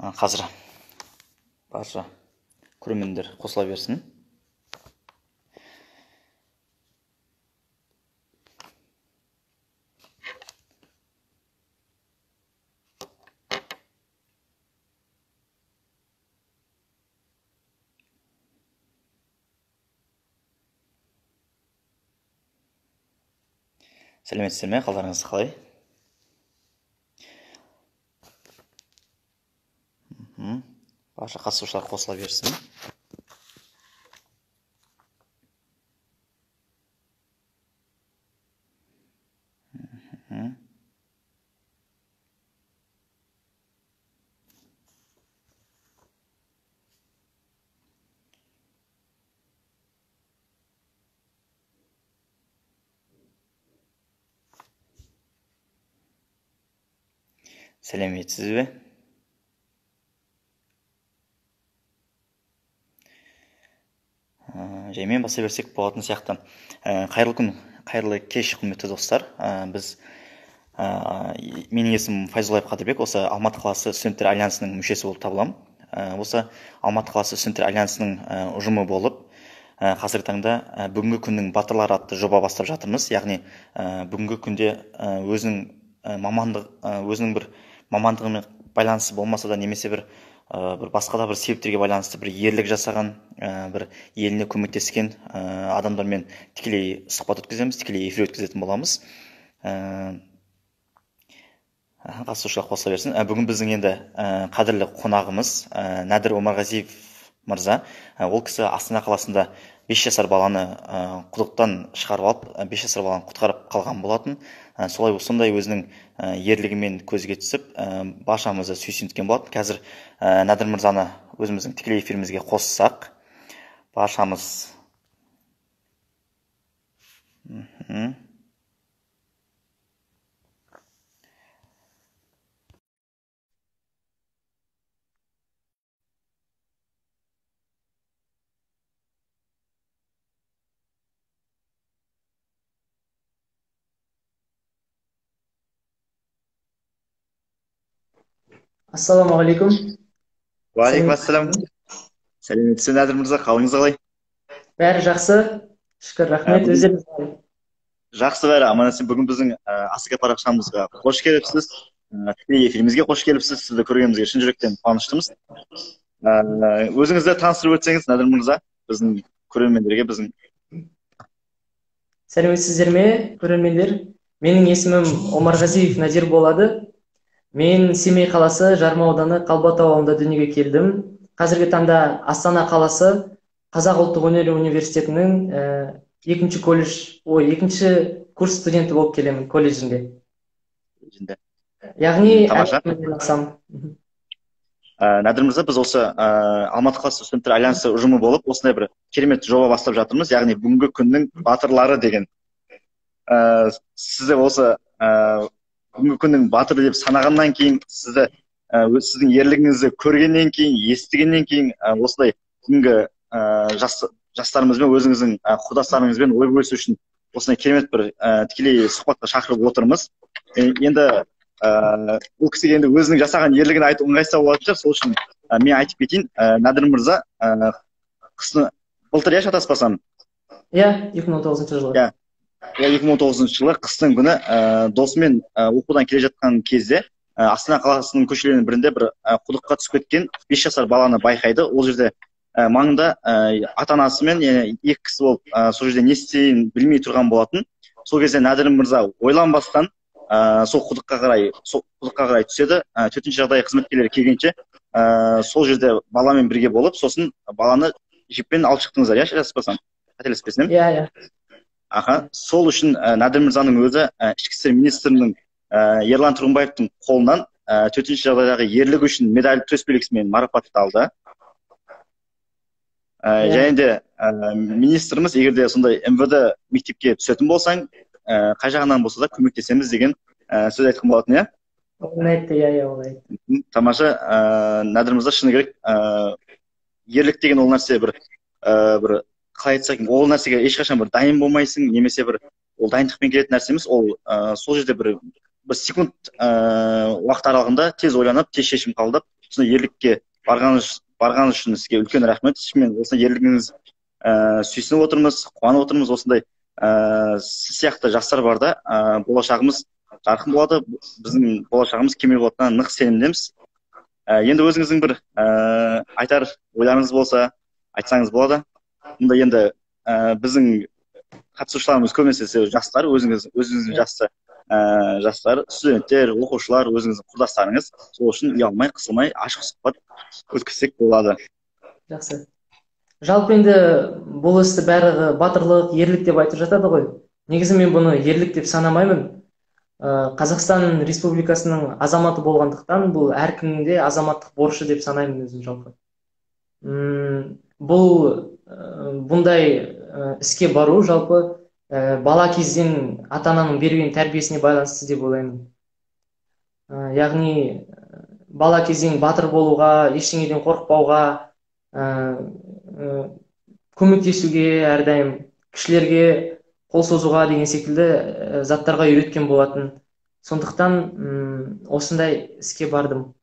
Қазір барша көрермендер қосыла берсін. Сәлеметсіздер ме? Қалдарыңыз қалай? Барша қатысушылар қосыла берсін. Сәлеметсіз бе? Жаймен баса берсек болатын сияқты. Қайырлы күн, қайырлы кеш, құрметті достар. Менің есімім Файзуллаев Қадырбек. Осы Алматы қаласы студенттер альянсының мүшесі болып табыламын. Осы Алматы қаласы студенттер альянсының ұжымы болып, қазіргі таңда бүгінгі күннің батырлары атты жоба бастап жатырмыз. Яғни бүгінгі күнде өзінің бір мамандығымен байланысы болмаса да, немесе бір басқа да бір себептерге байланысты бір ерлік жасаған, бір еліне көмектескен адамдармен тікелей сұхбат өткіземіз, тікелей эфир өткізетін боламыз. Қатысушылар қосыла берсін. Бүгін біздің енді қадірлі қонағымыз Нәдір Омарғазиев мырза. Ол кісі Астана қаласында 5 жасар баланы құдықтан шығарып алып, 5 жасар баланы құтқарып қалған болатын. Сондай өзінің ерлігімен көзге түсіп, баршамызды сүйсінткен болатын. Қазір Нәдір мырзаны өзіміздің тікелей эфирімізге қоссақ, баршамыз. Ассаламағалейкум. Уағалейкум ассалам. Сәлеметсіз Нәдір мырза, қалыңыз қалай? Бәрі жақсы, шүкір, рахмет. Өздеріңіз қалай? Жақсы бәрі, аман есен. Бүгін біздің АСК парақшамызға қош келіпсіз. Тікелей эфирімізге қош келіпсіз. Сізді көргенімізге шын жүректен қуаныштымыз. Өзіңізді таныстырып өтсеңіз, Нәдір мырза, біздің көрермендерге, біздің. Сәлеметсіздер ме, көрермендер? Менің есімім Омарғазиев Надир болады. Мен Семей қаласы, Жарма ауданы, Қалбатау ауылында дүниеге келдім. Қазіргі таңда Астана қаласы Қазақ ұлттық өнер университетінің екінші курс студенті болып келемін колледжінде. Яғни Нәдір мырза, біз осы Алматы қаласы студенттер альянсы ұжымы болып, осындай бір керемет жоба бастап жатырмыз. Яғни бүгінгі күннің батырлары деген. Сізді осы бүгінгі күннің батыры деп санағаннан кейін, сіздің ерлігіңізді көргеннен кейін, естігеннен кейін, осылай бүгінгі жастарымызбен, өзіңіздің құрдастарыңызбен ой бөлісу үшін осындай керемет бір тікелей сұхбатқа шақырып отырмыз. Енді бұл кісіге енді өзінің жасаған ерлігін айту ыңғайсыз болатын шығар, сол үшін мен айтып кетейін. Нәдір мырза, былтыр шатаспасам? Иә, 2019 жылы. 2019 жылы қыстың күні досымен оқудан келе жатқан кезде Астана қаласының көшелерінің бірінде бір құдыққа түсіп кеткен 5 жасар баланы байқайды. Ол жерде маңында ата-анасымен екі кісі болып, сол жерде не істейін білмей тұрған болатын. Сол кезде Нәдір мырза ойланбастан сол құдыққа қарай түседі. Төтенше жағдай қызметкерлері келгенше сол жерде баламен бірге болып, сосын баланы жіппен алып шықтыңыздар, иә, шатаспасам? Қателеспесем? Иә. Сол үшін Нәдір мырзаның өзі ішкі істер министрінің Ерлан Тұрғымбаевтың қолынан төтенше жағдайдағы ерлігі үшін медаль төсбелгісімен марапатталды. Және де министріміз, егер де сондай МВД мектепке түсетін болсаң, қай жағынан болса да көмектесеміз деген сөз айтқан болатын, иә? Ол айтты, ол айтты. Тамаша. Нәдір мырза, шыны керек, ерлік деген ол нәрсе бір қалай айтсақ, ол нәрсеге ешқашан бір дайын болмайсың, немесе бір ол дайындықпен келетін нәрсе емес. Ол сол жерде бір секунд уақыт аралығында тез ойланып, тез шешім қабылдап, осындай ерлікке барғаныңыз үшін сізге үлкен рахмет. Шынымен осындай ерлігіңіз сүйсініп отырмыз, қуанып отырмыз. Осындай сіз сияқты жастар барда болашағымыз жарқын болады, біздің болашағымыз кемел болатынына нық сенімдеміз. Енді өзіңіздің бір айтар ойларыңыз болса айтсаңыз болады. Мұнда енді біздің қатысушыларымыз көбінесе жастар, өзіңіздің жасты жастар, студенттер, оқушылар, өзіңіздің құрдастарыңыз. Сол үшін ұялмай, қысылмай, ашық сұхбат өткізсек болады. Жақсы. Жалпы енді бұл істі бәрі батырлық, ерлік деп айтып жатады ғой. Негізі мен бұны ерлік деп санамаймын. Қазақстан Республикасының азаматы болғандықтан бұл әркімнің де азаматтық борышы деп санаймын өзім жалпы. Бұл бұндай іске бару жалпы бала кезден ата-ананың берген тәрбиесіне байланысты деп ойлаймын. Яғни бала кезден батыр болуға, ештеңеден қорықпауға, көмектесуге, әрдайым кішілерге қол созуға деген секілді заттарға үйреткен болатын. Сондықтан осындай іске бардым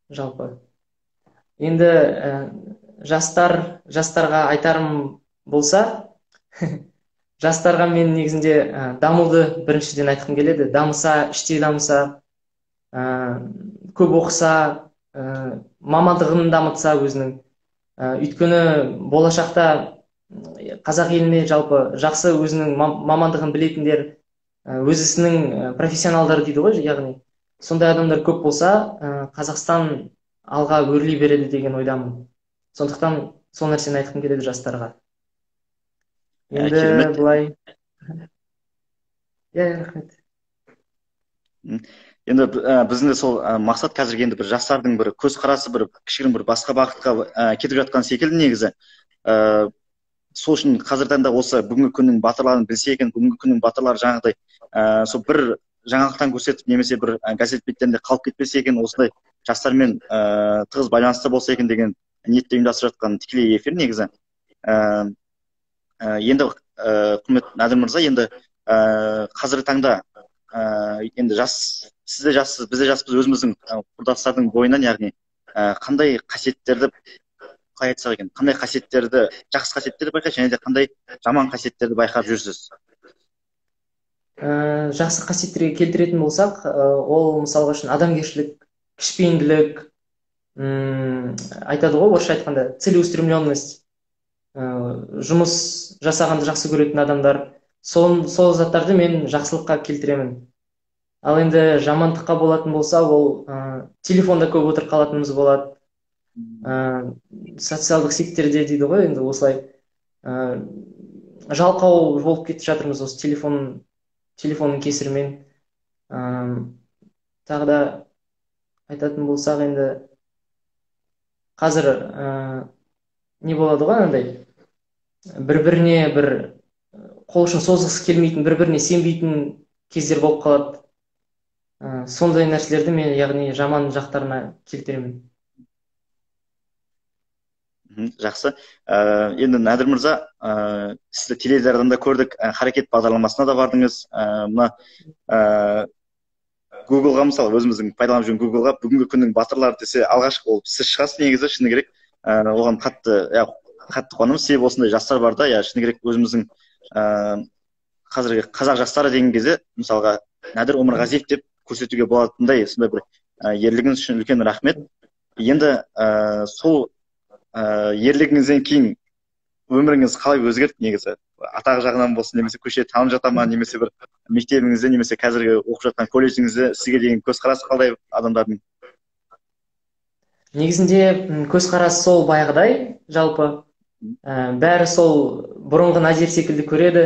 жалпы. Енді жастарға айтарым болса, жастарға мен негізінде дамуды біріншіден айтқым келеді. Дамыса, іштей дамыса, көп оқыса, мамандығын дамытса өзінің. Өйткені болашақта қазақ еліне жалпы жақсы өзінің мамандығын білетіндер, өз ісінің профессионалдары дейді ғой, яғни сондай адамдар көп болса, Қазақстан алға өрлей береді деген ойдамын. Сондықтан сол нәрсені айтқым келеді жастарға. Енді былай. Рахмет. Енді біздің де сол мақсат қазіргі енді бір жастардың бір көзқарасы бір кішігірім бір басқа бағытқа кетіп жатқан секілді негізі. Сол үшін қазіргі таңда осы бүгінгі күннің батырларын білсе екен, бүгінгі күннің батырлары жаңағыдай сол бір жаңалықтан көрсетіп немесе бір газет беттерінде қалып кетпесе екен, осындай жастармен тығыз байланыста болса екен деген ниетте ұйымдастырып жатқан тікелей эфир негізі. Енді құрметті Нәдір мырза, енді қазіргі таңда енді сіз де жассыз, біз де жаспыз, өзіміздің құрдастардың бойынан, яғни қандай қасиеттерді қалай айтсақ екен, қандай қасиеттерді, жақсы қасиеттерді байқайсыз, және де қандай жаман қасиеттерді байқап жүрсіз? Жақсы қасиеттерге келтіретін болсақ, ол мысалға үшін адамгершілік, кішіпейілділік, айтады ғой орысша айтқанда целеустремленность, жұмыс жасағанды жақсы көретін адамдар, сол заттарды мен жақсылыққа келтіремін. Ал енді жамандыққа болатын болса, ол телефонда көп отырып қалатынымыз болады. Социалдық сеттерде дейді ғой, енді осылай жалқау болып кетіп жатырмыз осы телефонның кесірімен. Тағы да айтатын болсақ, енді қазір не болады ғой, андай бір-біріне бір қол ұшын созғысы келмейтін, бір-біріне сенбейтін кездер болып қалады. Сондай нәрселерді мен, яғни жаман жақтарына келтіремін. Жақсы. Енді Нәдір мырза, сізді теледидардан да көрдік, Харекет бағдарламасына да бардыңыз. Мына Google-ға, мысалы, өзіміздің пайдаланып жүрген Google-ға бүгінгі күннің батырлары десе, алғашқы болып сіз шығасыз негізі, шыны керек. Оған қатты қуанамыз, себебі осындай жастар бар да, шыны керек өзіміздің қазіргі қазақ жастары деген кезде, мысалға, Нәдір Омарғазиев деп көрсетуге болатындай, сондай бір ерлігіңіз үшін үлкен рахмет. Енді сол ерлігіңізден кейін өміріңіз қалай өзгерді негізі? Атақ жағынан болсын, немесе көше танып жата ма, немесе бір мектебіңізде, немесе қазіргі оқып жатқан колледжіңізде сізге деген көзқарасы қалай адамдардың? Негізінде көзқарасы сол баяғыдай, жалпы бәрі сол бұрынғы Надир секілді көреді.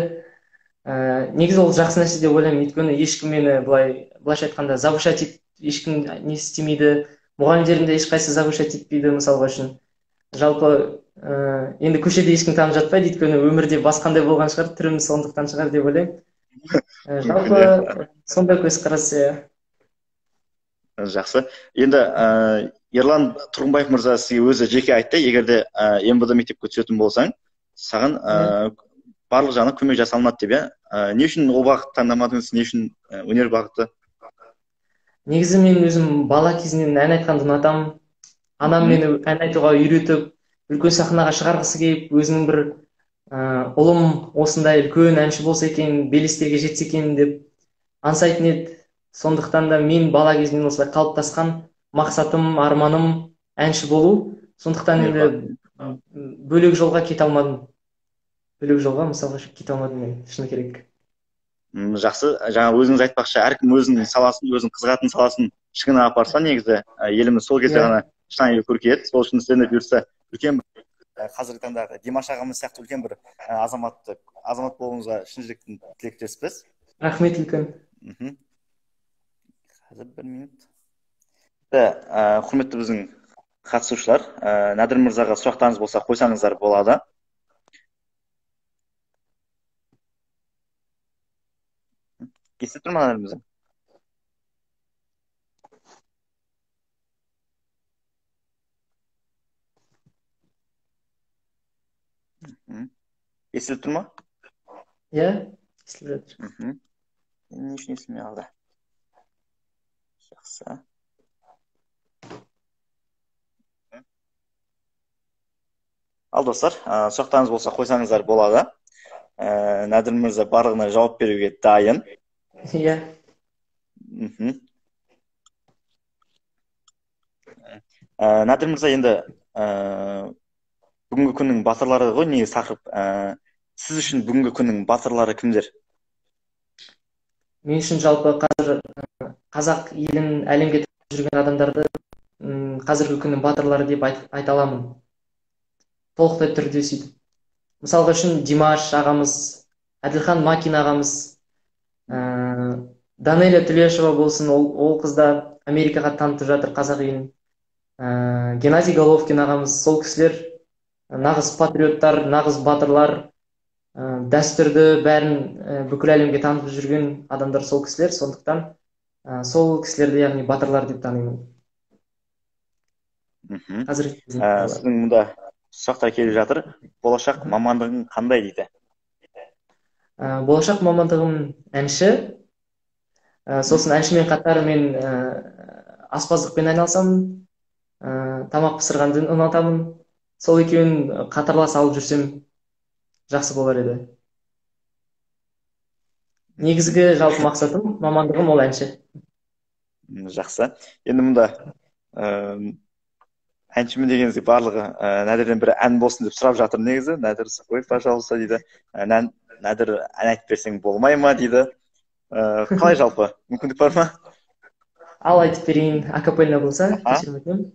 Негізі ол жақсы нәрсе деп ойлаймын, өйткені ешкім мені былайша айтқанда завышать ешкім не істемейді, мұғалімдерім де ешқайсысы завышать етпейді, мысалға үшін. Жалпы енді көшеде ешкім танып жатпайды, өйткені өмірде басқандай болған шығар, түріміз сондықтан шығар деп ойлаймын. Жалпы сондай көзқарас. Жақсы. Енді Ерлан Тұрғынбаев мырза сізге өзі жеке айтты, егерде МВД мектепке түсетін болсаң, саған барлық жағынан көмек жасалынады деп. Не үшін ол бағытты таңдамадыңыз, не үшін өнер бағыты? Негізі мен өзім бала кезінен ән айтқанды ұнатамын. анам мені ән айтуға үйретіп, үлкен сахнаға шығарғысы келіп, өзінің бір ұлым осындай үлкен әнші болса екен, белестерге жетсе екен деп аңсайтын еді. Сондықтан да мен бала кезімнен осылай қалыптасқан мақсатым, арманым әнші болу. Сондықтан енді бөлек жолға кете алмадым. Бөлек жолға мысалға кете алмадым мен, шыны керек. Жақсы. Жаңа өзіңіз айтпақшы, әркім өзінің саласын, өзінің қызығатын саласын шыңына апарса, негізі еліміз сол кезде ғана шынайы көркейеді. Сол үшін сіздерді бұйыртса үлкен қазіргі таңдағы Димаш ағамыз сияқты үлкен бір азамат болуыңызға шын жүректен тілектеспіз. Рахмет үлкен. Қазір 1 минут. Құрметті біздің қатысушылар, Нәдір мырзаға сұрақтарыңыз болса қойсаңыздар болады. Естіп тұр ма Нәдір мырза? Естіліп тұр ма? Иә, естіліп жатыр. Не үшін естілмей қалды? Жақсы. Ал достар, сұрақтарыңыз болса қойсаңыздар болады. Нәдір мырза барлығына жауап беруге дайын. Иә. Нәдір мырза, енді бүгінгі күннің батырлары ғой, негізі тақырып. Сіз үшін бүгінгі күннің батырлары кімдер? Мен үшін жалпы қазір қазақ елін әлемге танытып жүрген адамдарды қазіргі күннің батырлары деп айта аламын. Толықтай түрде сөйтіп. Мысалға үшін Димаш ағамыз, Әділхан Макин ағамыз, Данелия Түлешова болсын, ол қызда Америкаға танытып жатыр қазақ елін. Геннадий Головкин ағамыз, сол кісілер нағыз патриоттар, нағыз батырлар, дәстүрді бәрін бүкіл әлемге танытып жүрген адамдар сол кісілер. Сондықтан сол кісілерді, яғни батырлар деп танимын. Сіздің мұнда сұрақтар келіп жатыр. Болашақ мамандығың қандай дейді? Болашақ мамандығым әнші. Сосын әншімен қатар мен аспаздықпен айналысамын. Тамақ пісіргенді ұнатамын. Сол екеуін қатарлас алып жүрсем жақсы болар еді. Негізгі жалпы мақсатым, мамандығым ол әнші. Жақсы. Енді мұнда әншімін дегеніңізде барлығы Нәдірден бір ән болсын деп сұрап жатыр негізі. Нәдір, қой, пожалуйста дейді. Нәдір, ән айтып берсең болмай ма дейді. Қалай жалпы? Мүмкіндік бар ма? Ал айтып берейін, акапельно болса, кешірім өтінемін.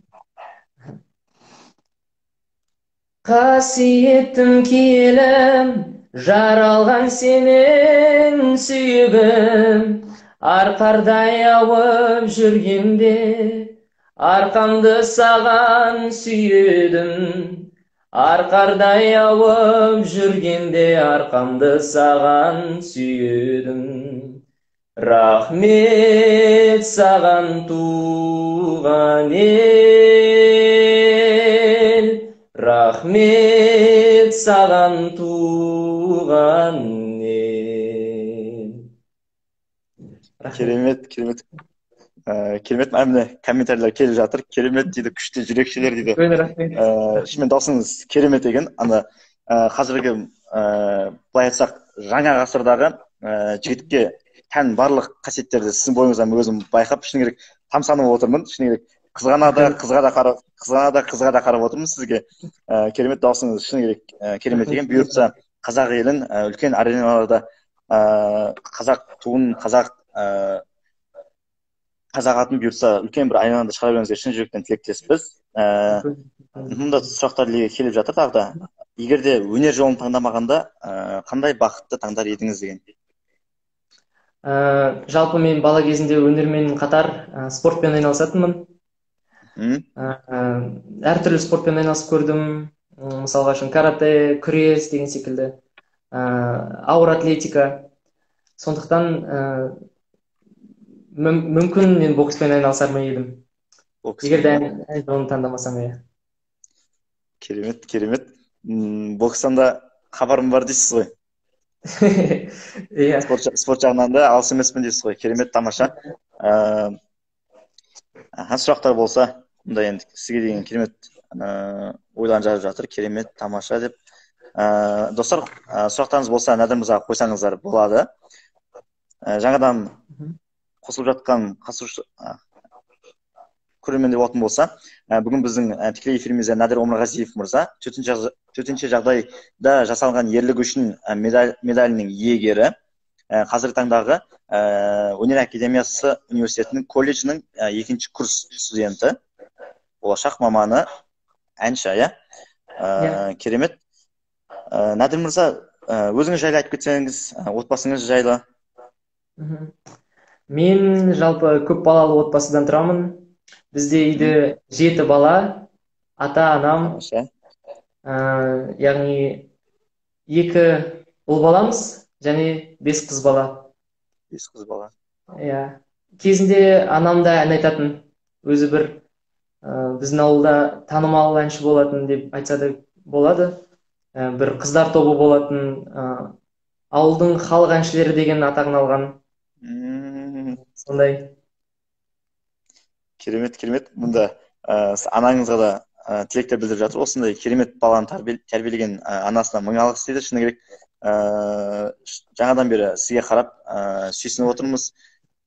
Қасиеттім келім, жаралған сенен сүйегім, арқардай ауып жүргенде, арқамды саған сүйедім. Арқардай ауып жүргенде, арқамды саған сүйедім. Рахмет саған туған ел, рахмет саған туған ел. Керемет, керемет. Керемет, міне комментарийлер келіп жатыр. Керемет дейді, күшті жүрекшелер дейді. Шынымен даусыңыз керемет екен. Қазіргі былай айтсақ жаңа ғасырдағы жігітке тән барлық қасиеттерді сіздің бойыңыздан өзім байқап, шыны керек тамсанып отырмын. Шыны керек қызға да қарап отырмын сізге. Керемет, даусыңыз шыны керек керемет екен. Бұйыртса қазақ елін үлкен ареналарда қазақ туын, қазақ атын бұйыртса үлкен бір айналада шығара беруіңізге шын жүректен тілектеспіз. Мұнда сұрақтар келіп жатыр тағы да. Егер де өнер жолын таңдамағанда, қандай бақытты таңдар едіңіз деген? Жалпы мен бала кезінде өнермен қатар спортпен айналысатынмын. Әртүрлі спортпен айналысып көрдім. Мысалға үшін карате, күрес деген секілді, ауыр атлетика. Сондықтан мүмкін мен бокспен айналысар ма едім. Егер де ән жолын таңдамасам. Керемет, керемет. Бокстан да хабарым бар дейсіз ғой. Спорт жағынан да алыс емеспін дейсіз ғой. Керемет, тамаша. Сұрақтар болса Мұнда енді сізге деген керемет ойлар жазып жатыр. Керемет, тамаша деп. Достар, сұрақтарыңыз болса Нәдір мырзаға қойсаңыздар болады. Жаңадан қосылып жатқан қатысушы көрермендер болатын болса, бүгін біздің тікелей эфирімізде Нәдір Омарғазиев мырза төтенше жағдайда жасалған ерлігі үшін медалінің иегері, қазіргі таңдағы өнер академиясы университетінің колледжінің 2-ші курс студенті, болашақ маманы, әнші, керемет. Нәдір мырза, өзіңіз жайлы айтып кетсеңіз, отбасыңыз жайлы. Мен жалпы көп балалы отбасыдан тұрамын. Бізде үйде 7 бала, ата анам, яғни 2 ұл баламыз және 5 қыз бала. 5 қыз бала. Кезінде анам да ән айтатын, өзі бір біздің ауылда танымал әнші болатын деп айтса да болады. Бір қыздар тобы болатын, ауылдың халық әншілері деген атағын алған. Сондай. Керемет. Мұнда анаңызға да тілектер білдіріп жатыр. Осындай керемет баланы тәрбиелеген анасына мың алғыс дейді. Шыны керек, жаңадан бері сізге қарап сүйсініп отырмыз.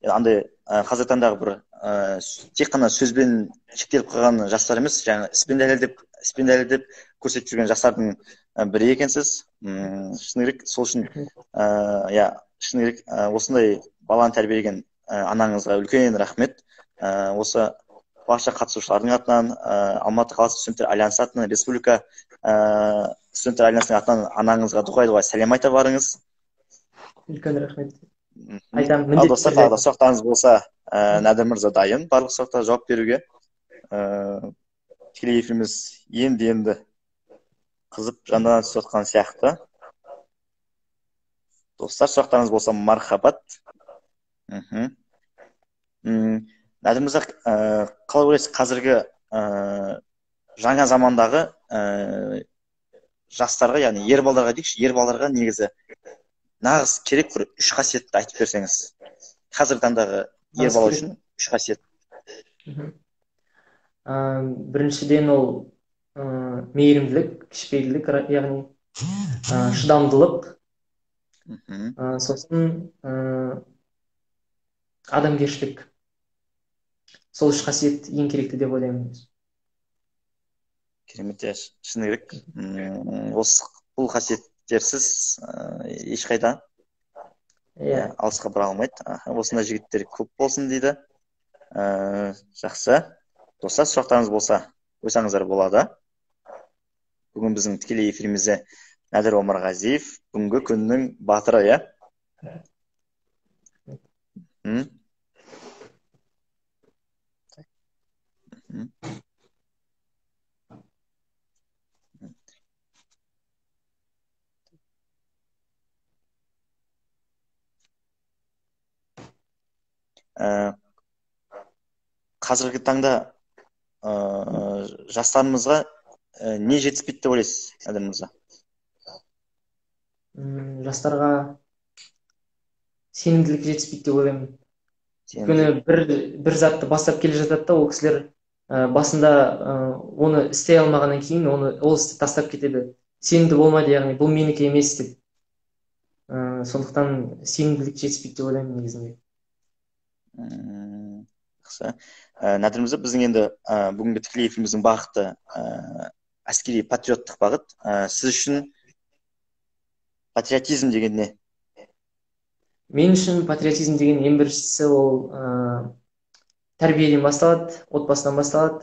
Андай қазіргі таңдағы бір тек қана сөзбен шектеліп қалған жастар емес, жаңа іспен дәлелдеп көрсетіп жүрген жастардың бірі екенсіз. Шыны керек, сол үшін шыны керек, осындай баланы тәрбиелеген анаңызға үлкен рахмет. Осы барша қатысушылардың атынан, Алматы қаласы студенттер альянсы атынан, республика студенттер альянсының атынан анаңызға дұғай сәлем айта барыңыз. Үлкен рахмет. Ал достар, тағы да сұрақтарыңыз болса, Нәдір мырза дайын барлық сұрақтарға жауап беруге. Тікелей эфиріміз енді қызып жандана түсіп жатқан сияқты. Достар, сұрақтарыңыз болса, мархабат. Нәдір мырза, қалай ойлайсыз, қазіргі жаңа замандағы жастарға, яғни ер балдарға дейікші, ер балдарға негізі нағыз керек бір 3 қасиетті айтып берсеңіз. Қазіргі таңдағы ер бала үшін 3 қасиет. Біріншіден ол мейірімділік, кішіпейілдік, яғни шыдамдылық. Сосын адамгершілік. Сол 3 қасиет ең керекті деп ойлаймын. Керемет, шыны керек. Бұл қасиеттерсіз ешқайда алысқа бара алмайды. Осындай жігіттер көп болсын дейді. Жақсы. Достар, сұрақтарыңыз болса, қойсаңыздар болады. Бүгін біздің тікелей эфирімізде Нәдір Омарғазиев, бүгінгі күннің батыры, қазіргі таңда жастарымызға не жетіспейді деп ойлайсыз, Нәдір мырза? Жастарға сенімділік жетіспейді деп ойлаймын. Өйткені бір затты бастап келе жатады да, ол кісілер басында оны істей алмағаннан кейін ол істі тастап кетеді. Сенімді болмайды, яғни бұл менікі емес деп. Сондықтан сенімділік жетіспейді деп ойлаймын негізінде. Жақсы. Нәдір мырза, біздің енді бүгінгі тікелей эфиріміздің бағыты әскери патриоттық бағыт. Сіз үшін патриотизм деген не? Мен үшін патриотизм деген ең біріншісі ол тәрбиеден басталады, отбасынан басталады.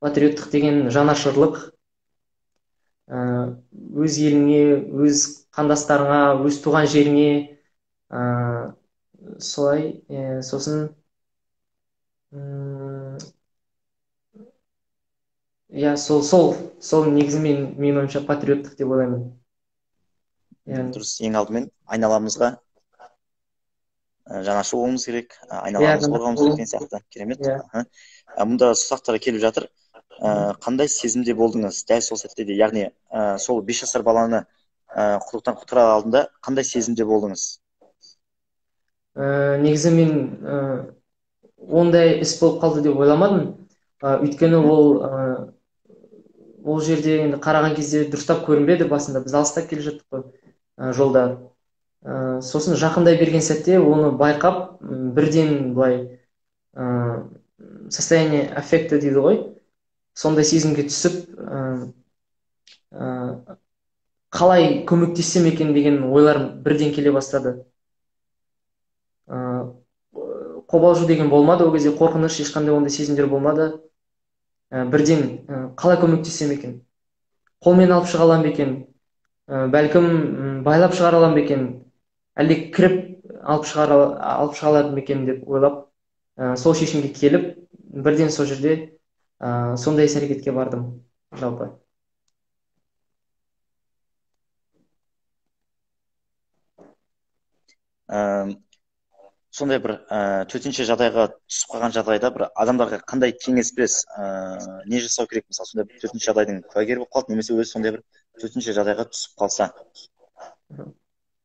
Патриоттық деген жанашырлық, өз еліңе, өз қандастарыңа, өз туған жеріңе, солай. Сосын сол негізі мен ойымша патриоттық деп ойлаймын. Дұрыс, ең алдымен айналамызға жанашыр болуымыз керек, айналамызды қорғауымыз керек деген сияқты. Керемет. Мұнда сұрақтар келіп жатыр. Қандай сезімде болдыңыз дәл сол сәтте де, яғни сол 5 жасар баланы құлдықтан құтқара алдында қандай сезімде болдыңыз? Негізі мен ондай іс болып қалды деп ойламадым. Өйткені ол жерде енді қараған кезде дұрыстап көрінбеді басында. Біз алыстап келе жаттық қой жолда. Сосын жақындай берген сәтте оны байқап, бірден былай состояние аффекта дейді ғой. Сондай сезімге түсіп, қалай көмектессем екен деген ойлар бірден келе бастады. Қобалжу деген болмады ол кезде, қорқыныш, ешқандай ондай сезімдер болмады. Бірден қалай көмектессем екен, қолмен алып шыға аламын ба екен, бәлкім байлап шығара аламын ба екен, әлде кіріп алып шыға алатын ба екен деп ойлап, сол шешімге келіп, бірден сол жерде сондай іс-әрекетке бардым жалпы. Сондай бір төтенше жағдайға түсіп қалған жағдайда бір адамдарға қандай кеңес бересіз? Не жасау керек? Мысалы, сондай бір төтенше жағдайдың куәгері болып қалды, немесе өзі сондай бір төтенше жағдайға түсіп қалса?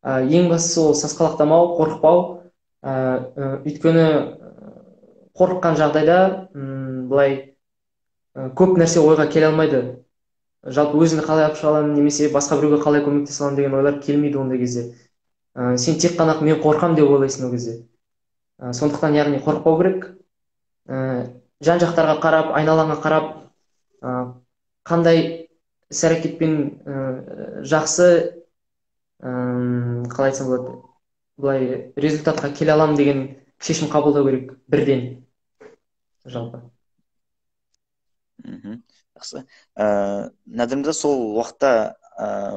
Ең бастысы ол сасқалақтамау, қорықпау. Өйткені қорыққан жағдайда былай көп нәрсе ойға келе алмайды. Жалпы өзіңді қалай алып шыға аламын, немесе басқа біреуге қалай көмектесе аламын деген ойлар келмейді ондай кезде. Сен тек қана мен қорқам деп ойлайсың ол кезде. Сондықтан яғни қорықпау керек. Жан жақтарға қарап, айналаңа қарап, қандай іс-әрекетпен жақсы, қалай айтсам болады, былай результатқа келе аламын деген шешім қабылдау керек бірден жалпы. Жақсы. Нәдімді сол уақытта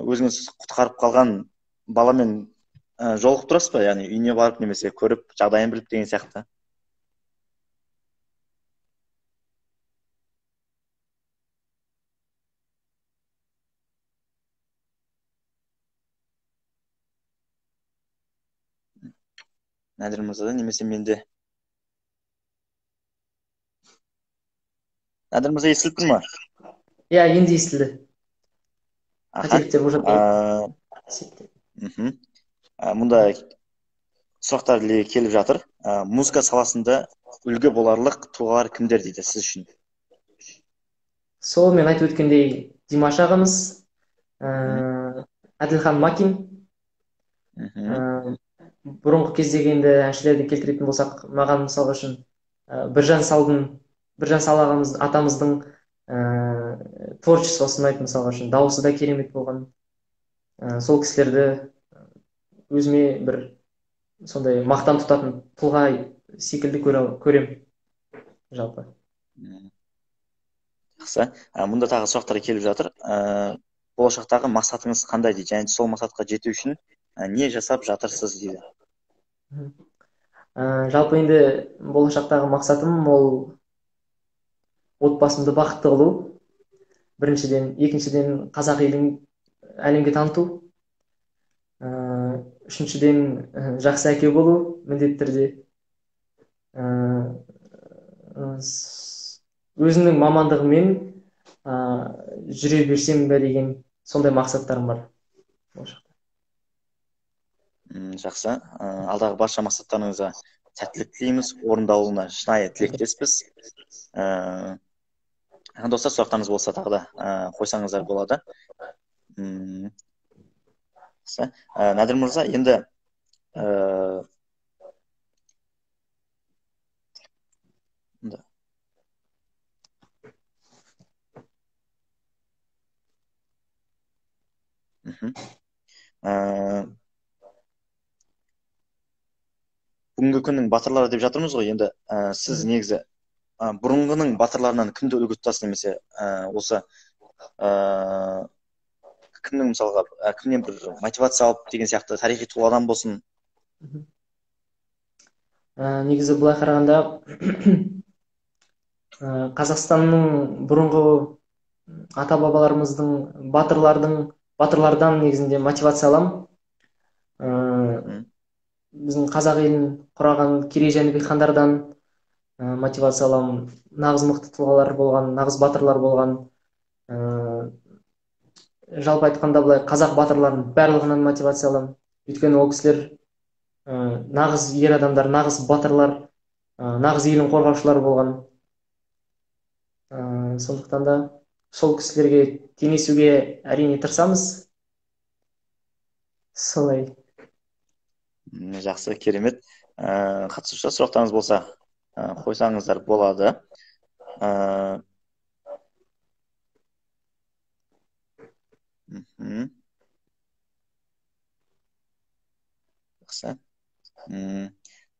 өзіңіз құтқарып қалған баламен жолығып тұрасыз ба? Яғни үйіне барып, немесе көріп, жағдайын біліп деген сияқты. Нәдір мырзада, немесе менде? Нәдір мырза, естіліп тұр ма? Иә, енді естілді. Қателіктер болып жатыр. Мұнда сұрақтар келіп жатыр. Музыка саласында үлгі боларлық тұлғалар кімдер дейді сіз үшін? Сол мен айтып өткендей, Димаш ағамыз, Әділхан Макин, бұрынғы кездегі енді әншілерді келтіретін болсақ, маған мысалға үшін Біржан Сал ағамыз, атамыздың творчествосы ұнайды мысалға үшін. Дауысы да керемет болған. Сол кісілерді өзіме бір сондай мақтан тұтатын тұлға секілді көрем жалпы. Жақсы. Мұнда тағы сұрақтар келіп жатыр. Болашақтағы мақсатыңыз қандай дейді? Және сол мақсатқа жету үшін не жасап жатырсыз дейді? Жалпы енді болашақтағы мақсатым ол отбасымды бақытты қылу. Біріншіден, екіншіден қазақ елін әлемге таныту. Үшіншіден, жақсы әке болу міндетті түрде. Өзімнің мамандығыммен жүре берсем бе деген сондай мақсаттарым бар. Жақсы. Алдағы барша мақсаттарыңызға сәттілік тілейміз, орындалуына шынайы тілектеспіз. Достар, сұрақтарыңыз болса тағы да қойсаңыздар болады. Нәдір мырза, енді бүгінгі күннің батырлары деп жатырмыз ғой. Енді сіз негізі бұрынғының батырларынан кімді үлгі тұтасыз, немесе осы кімнің мысалға кімнен бір мотивация алып деген сияқты тарихи тұлғадан болсын? Негізі былай қарағанда Қазақстанның бұрынғы ата-бабаларымыздың батырлардан негізінде мотивация аламын. Біздің қазақ елін құраған Керей Жәнібек хандардан мотивация аламын. Нағыз мықты тұлғалар болған, нағыз батырлар болған. Жалпы айтқанда былай қазақ батырларының барлығынан мотивация аламын. Өйткені ол кісілер нағыз ер адамдар, нағыз батырлар. нағыз елін қорғаушылар болған. Сондықтан да сол кісілерге теңесуге әрине тырысамыз. Солай. Жақсы, керемет. Қатысушылар, сұрақтарыңыз болса қойсаңыздар болады. Жақсы.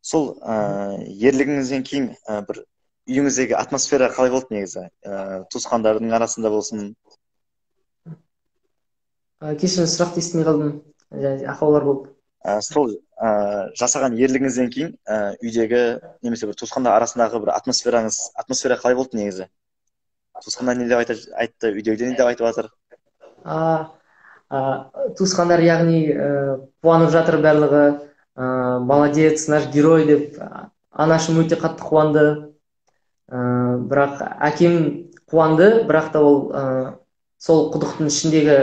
Сол ерлігіңізден кейін бір үйіңіздегі атмосфера қалай болды негізі? Туысқандардың арасында болсын. Кешіріңіз, сұрақты естімей қалдым. Ақаулар болып. Сол жасаған ерлігіңізден кейін үйдегі немесе бір туысқандар арасындағы бір атмосфера қалай болды негізі? Туысқандар не деп айтты, үйдегілер не деп айтып жатыр? Туысқандар яғни қуанып жатыр барлығы, молодец, наш герой деп. Анашым өте қатты қуанды. Бірақ әкем қуанды, бірақ та ол сол құдықтың ішіндегі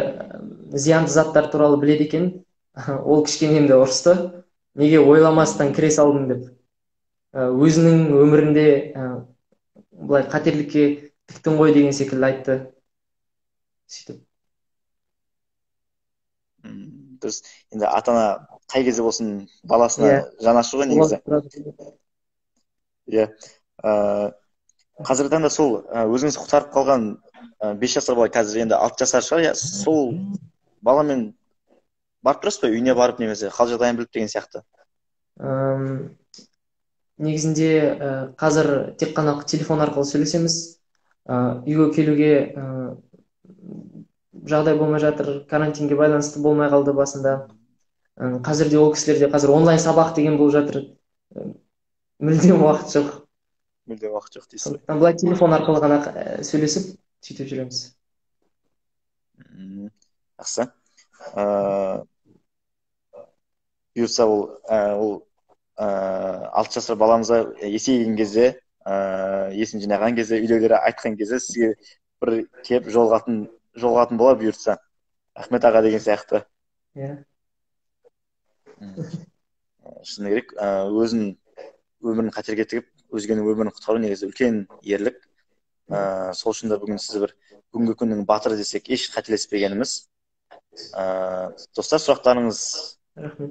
зиянды заттар туралы біледі екен. Ол кішкене енді ұрысты. Неге ойламастан кіре салдың деп. Өзінің өмірінде былай қатерлікке тіктің ғой деген секілді айтты. Сөйтіп. Біз енді ата-ана қай кезде болсын баласына жанашыр ғой негізі. Иә. Қазіргі таңда сол өзіңіз құтқарып қалған 5 жасар бала қазір енді 6 жасар шығар, сол баламен барып тұрасыз ба, үйіне барып немесе қал жағдайын біліп деген сияқты? Негізінде қазір тек қана телефон арқылы сөйлесеміз. Үйге келуге жағдай болмай жатыр, карантинге байланысты болмай қалды басында. Қазірде ол кісілерде қазір онлайн сабақ деген болып жатыр. Мүлдем уақыт жоқ. Мүлдем уақыт жоқ дейсіз. Былай телефон арқылы ғана сөйлесіп, сөйтіп жүреміз. Жақсы. Бұйырса ол 6 жасар баламызға есейген кезде, есін жинаған кезде, үйлерге айтқан кезде сізге бір кеп жолығатын бола бұйырса. Ахмет аға деген сияқты. Иә. Шыны керек, өзінің өмірін қатерге тігіп, өзгенің өмірін құтқару негізі үлкен ерлік. Сол үшін де бүгін сізді бір бүгінгі күннің батыры десек еш қателеспегеніміз. Достар, сұрақтарыңыз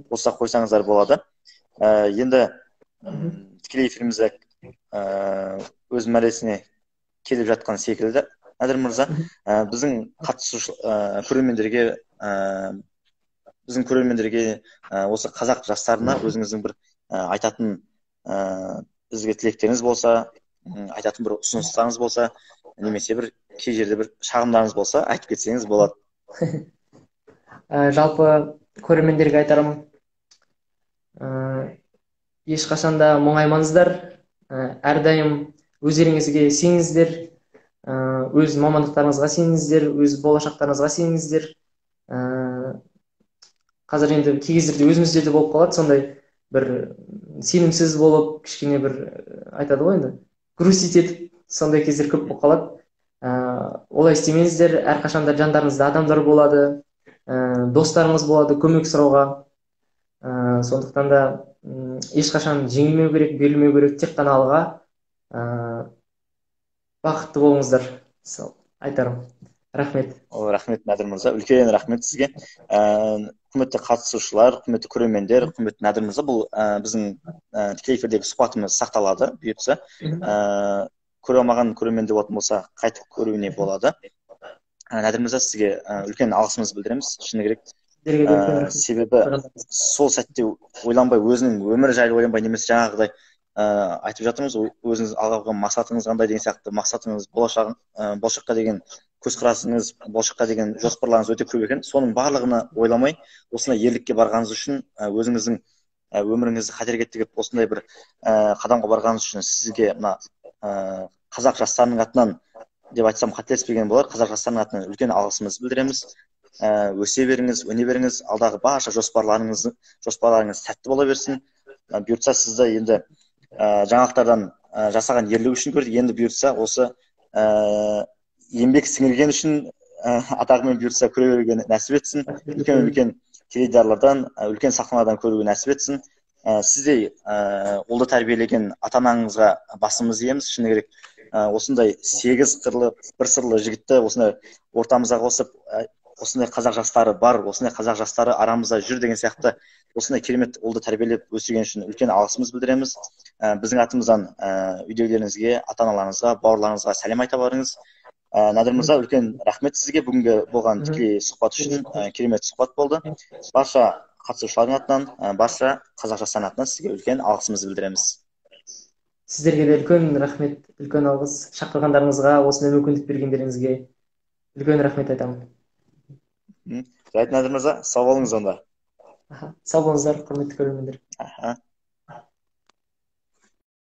болса қойсаңыздар болады. Енді тікелей эфирімізде өз мәресіне келіп жатқан секілді, Нәдір мырза, біздің көрермендерге осы қазақ жастарына өзіңіздің бір айтатын бізге тілектеріңіз болса, айтатын бір ұсыныстарыңыз болса, немесе бір кей жерде бір шағымдарыңыз болса, айтып кетсеңіз болады. Жалпы көрермендерге айтарым, ешқашанда мұңаймаңыздар, әрдайым өздеріңізге сеніңіздер, өз мамандықтарыңызға сеніңіздер, өз болашақтарыңызға сеніңіздер. Қазір енді кей кездерде өзімізде де болып қалады, сондай бір сенімсіз болып, кішкене бір айтады ғой енді, грустить етіп, сондай кездер көп болып қалады. Олай істемеңіздер, әрқашанда жандарыңызда адамдар болады, достарыңыз болады, көмек сұрауға. Сондықтан да ешқашан жеңілмеу керек, берілмеу керек, тек қана алға. Бақытты болыңыздар, айтарым. Рахмет. Рахмет, Нәдір мырза. Үлкен рахмет сізге. Құрметті қатысушылар, құрметті көрермендер, құрметті Нәдір мырза, бұл біздің тікелей эфирдегі сұхбатымыз сақталады, бұйыртса. Көре алмаған көрерменде болатын болса, қайтып көруіне болады. Нәдір мырза, сізге үлкен алғысымызды білдіреміз, шыны керек. Себебі сол сәтте ойланбай, өзінің өмірі жайлы ойланбай, немесе жаңағыдай айтып жатырмыз, өзіңіз алға қойған мақсатыңыз қандай деген сияқты, мақсатыңыз, болашаққа деген көзқарасыңыз, болашаққа деген жоспарларыңыз өте көп екен. Соның барлығына ойламай, осындай ерлікке барғаныңыз үшін, өзіңіздің өміріңізді қатерге тігіп, осындай бір қадамға барғаныңыз үшін сізге мына қазақ жастарының атынан деп айтсам қателеспеген болар, қазақ жастарының атынан үлкен алғысымызды білдіреміз. Өсе беріңіз, өне беріңіз, алдағы барша жоспарларыңыз сәтті бола берсін. Бұйыртса сізді енді жаңалықтардан жасаған ерлігі үшін көрдік, енді бұйыртса осы еңбек сіңірген үшін атағымен бұйыртса көре беруге нәсіп етсін. Үлкен теледидарлардан, үлкен сахналардан көруге нәсіп етсін. сіздей ұлды тәрбиелеген ата анаңызға басымыз иеміз. Шыны керек, осындай 8 қырлы, бір сырлы жігітті осындай ортамызға қосып, осындай қазақ жастары бар, осындай қазақ жастары арамызда жүр деген сияқты осындай керемет ұлды тәрбиелеп өсірген үшін үлкен алғысымызды білдіреміз. Біздің атымыздан үйдегілеріңізге, ата аналарыңызға, бауырларыңызға сәлем айта барыңыз. Надыр мырза, үлкен рахмет сізге бүгінгі болған тікелей сұхбат үшін. Керемет сұхбат болды. Барша қатысушылардың атынан, барша қазақ жастарының атынан сізге үлкен алғысымызды білдіреміз. Сіздерге де үлкен рахмет, үлкен алғыс. Шақырғандарыңызға, осындай мүмкіндік бергендеріңізге үлкен рахмет айтамын. Жарайды, Надыр мырза, сау болыңыз онда. Сау болыңыздар, құрметті көрермендер.